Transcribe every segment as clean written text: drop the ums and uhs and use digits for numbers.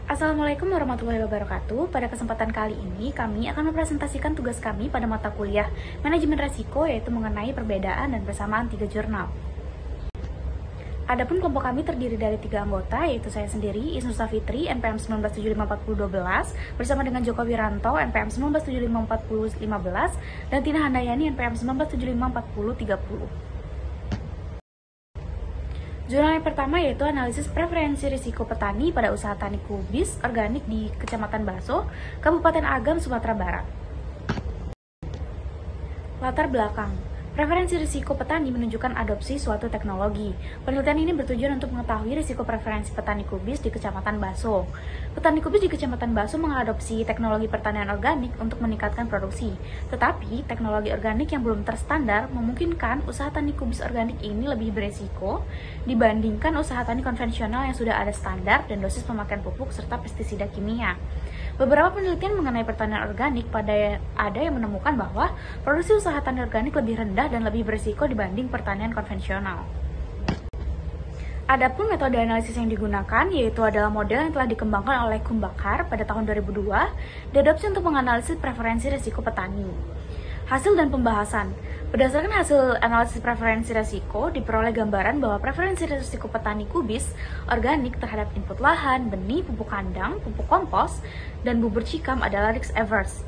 Assalamualaikum warahmatullahi wabarakatuh. Pada kesempatan kali ini, kami akan mempresentasikan tugas kami pada mata kuliah Manajemen Resiko, yaitu mengenai perbedaan dan persamaan 3 jurnal. Adapun kelompok kami terdiri dari 3 anggota, yaitu saya sendiri, Isnur Safitri, NPM 19754012, bersama dengan Joko Wiranto, NPM 19754015, dan Tina Handayani, NPM 19754030. Jurnal yang pertama yaitu analisis preferensi risiko petani pada usaha tani kubis organik di Kecamatan Baso, Kabupaten Agam, Sumatera Barat. Latar belakang. Preferensi risiko petani menunjukkan adopsi suatu teknologi. Penelitian ini bertujuan untuk mengetahui risiko preferensi petani kubis di Kecamatan Baso. Petani kubis di Kecamatan Baso mengadopsi teknologi pertanian organik untuk meningkatkan produksi. Tetapi, teknologi organik yang belum terstandar memungkinkan usaha tani kubis organik ini lebih beresiko dibandingkan usaha tani konvensional yang sudah ada standar dan dosis pemakaian pupuk serta pestisida kimia. Beberapa penelitian mengenai pertanian organik ada yang menemukan bahwa produksi usaha tani organik lebih rendah dan lebih berisiko dibanding pertanian konvensional. Adapun metode analisis yang digunakan yaitu adalah model yang telah dikembangkan oleh Kumbakar pada tahun 2002, diadopsi untuk menganalisis preferensi risiko petani. Hasil dan pembahasan. Berdasarkan hasil analisis preferensi risiko, diperoleh gambaran bahwa preferensi risiko petani kubis organik terhadap input lahan, benih, pupuk kandang, pupuk kompos, dan bubur cikam adalah risk averse.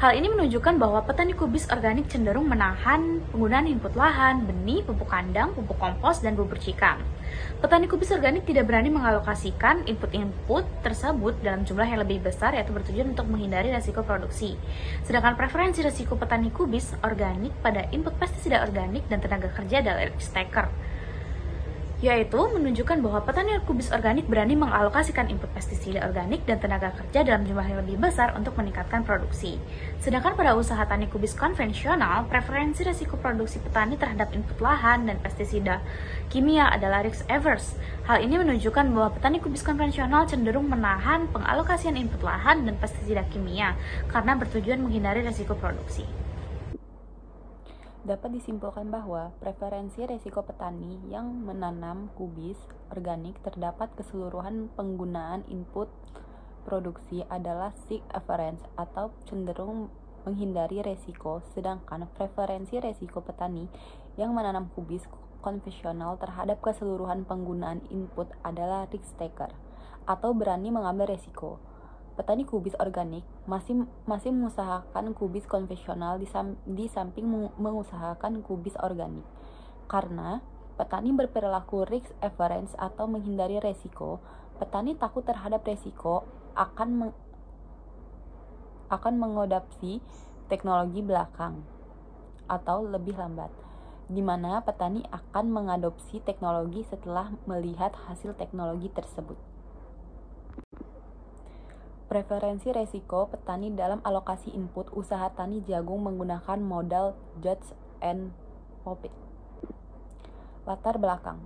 Hal ini menunjukkan bahwa petani kubis organik cenderung menahan penggunaan input lahan, benih, pupuk kandang, pupuk kompos, dan bubur cikam. Petani kubis organik tidak berani mengalokasikan input-input tersebut dalam jumlah yang lebih besar, yaitu bertujuan untuk menghindari risiko produksi. Sedangkan preferensi risiko petani kubis organik pada input pestisida organik dan tenaga kerja adalah risk taker, yaitu menunjukkan bahwa petani kubis organik berani mengalokasikan input pestisida organik dan tenaga kerja dalam jumlah yang lebih besar untuk meningkatkan produksi. Sedangkan pada usaha tani kubis konvensional, preferensi risiko produksi petani terhadap input lahan dan pestisida kimia adalah risk averse. Hal ini menunjukkan bahwa petani kubis konvensional cenderung menahan pengalokasian input lahan dan pestisida kimia karena bertujuan menghindari risiko produksi. Dapat disimpulkan bahwa preferensi risiko petani yang menanam kubis organik terdapat keseluruhan penggunaan input produksi adalah risk averse atau cenderung menghindari risiko, sedangkan preferensi risiko petani yang menanam kubis konvensional terhadap keseluruhan penggunaan input adalah risk taker atau berani mengambil risiko. Petani kubis organik masih mengusahakan kubis konvensional di samping mengusahakan kubis organik. Karena petani berperilaku risk averse atau menghindari resiko, petani takut terhadap resiko akan mengadopsi teknologi belakang atau lebih lambat, di mana petani akan mengadopsi teknologi setelah melihat hasil teknologi tersebut. Preferensi resiko petani dalam alokasi input usaha tani jagung menggunakan modal Judge and Popit. Latar belakang.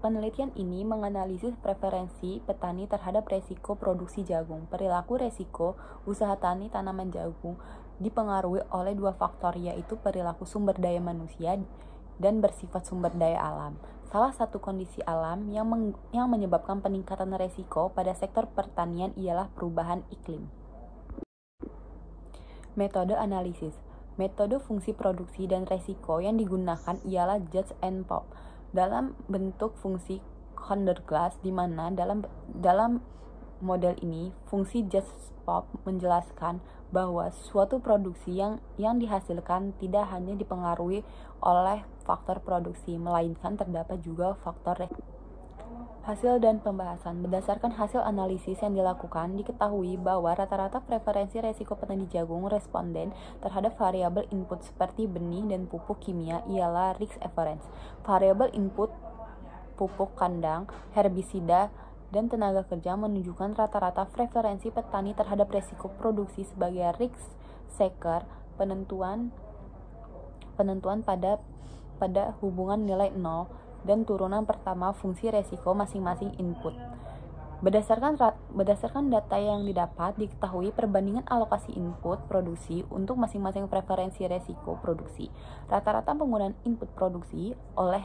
Penelitian ini menganalisis preferensi petani terhadap resiko produksi jagung. Perilaku resiko usaha tani tanaman jagung dipengaruhi oleh dua faktor, yaitu perilaku sumber daya manusia dan bersifat sumber daya alam. Salah satu kondisi alam yang menyebabkan peningkatan resiko pada sektor pertanian ialah perubahan iklim. Metode analisis. Metode fungsi produksi dan resiko yang digunakan ialah Judge and Pop dalam bentuk fungsi Condorcet, di mana dalam model ini fungsi Judge Pop menjelaskan bahwa suatu produksi yang dihasilkan tidak hanya dipengaruhi oleh faktor produksi, melainkan terdapat juga faktor resiko. Hasil dan pembahasan. Berdasarkan hasil analisis yang dilakukan, diketahui bahwa rata-rata preferensi resiko petani jagung responden terhadap variabel input seperti benih dan pupuk kimia ialah risk averse. Variabel input pupuk kandang, herbisida, dan tenaga kerja menunjukkan rata-rata preferensi petani terhadap resiko produksi sebagai risk taker. Penentuan pada hubungan nilai 0 dan turunan pertama fungsi resiko masing-masing input. Berdasarkan data yang didapat, diketahui perbandingan alokasi input produksi untuk masing-masing preferensi resiko produksi. Rata-rata penggunaan input produksi oleh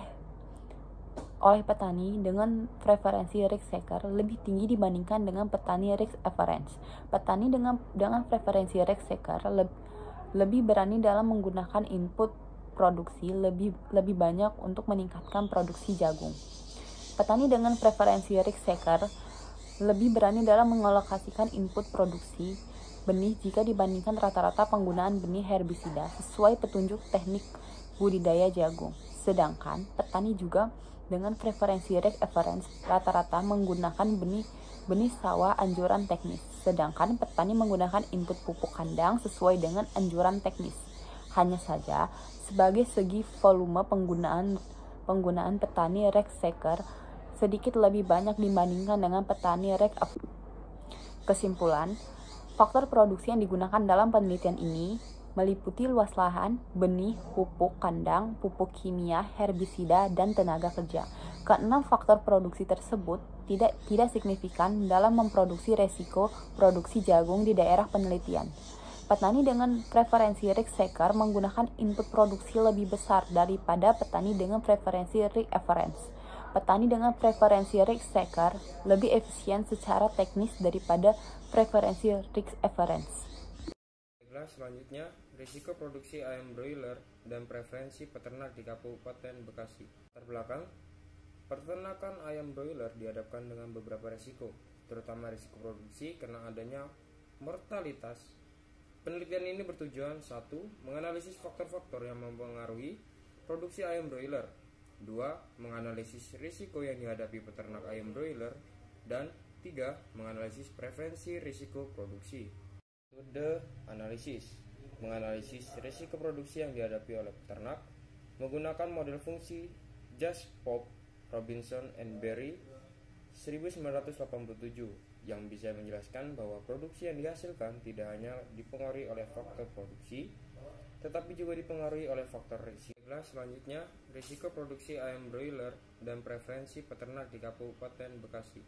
oleh petani dengan preferensi risk taker lebih tinggi dibandingkan dengan petani risk average. Petani dengan preferensi risk taker lebih berani dalam menggunakan input produksi lebih banyak untuk meningkatkan produksi jagung. Petani dengan preferensi risk taker lebih berani dalam mengalokasikan input produksi benih jika dibandingkan rata-rata penggunaan benih herbisida sesuai petunjuk teknik budidaya jagung. Sedangkan petani juga dengan preferensi risk average rata-rata menggunakan benih sawah anjuran teknis. Sedangkan petani menggunakan input pupuk kandang sesuai dengan anjuran teknis. Hanya saja sebagai segi volume penggunaan petani risk taker sedikit lebih banyak dibandingkan dengan petani risk average. Kesimpulan, faktor produksi yang digunakan dalam penelitian ini meliputi luas lahan, benih, pupuk kandang, pupuk kimia, herbisida, dan tenaga kerja. Keenam faktor produksi tersebut tidak signifikan dalam memproduksi resiko produksi jagung di daerah penelitian. Petani dengan preferensi risk taker menggunakan input produksi lebih besar daripada petani dengan preferensi risk average. Petani dengan preferensi risk taker lebih efisien secara teknis daripada preferensi risk average. Selanjutnya, risiko produksi ayam broiler dan preferensi peternak di Kabupaten Bekasi. Terbelakang, peternakan ayam broiler dihadapkan dengan beberapa risiko, terutama risiko produksi karena adanya mortalitas. Penelitian ini bertujuan 1. Menganalisis faktor-faktor yang mempengaruhi produksi ayam broiler. 2. Menganalisis risiko yang dihadapi peternak ayam broiler. Dan 3. Menganalisis preferensi risiko produksi. Metode analisis menganalisis risiko produksi yang dihadapi oleh peternak menggunakan model fungsi Just, Pope, Robinson, and Berry 1987 yang bisa menjelaskan bahwa produksi yang dihasilkan tidak hanya dipengaruhi oleh faktor produksi tetapi juga dipengaruhi oleh faktor risiko. Selanjutnya, risiko produksi ayam broiler dan preferensi peternak di Kabupaten Bekasi.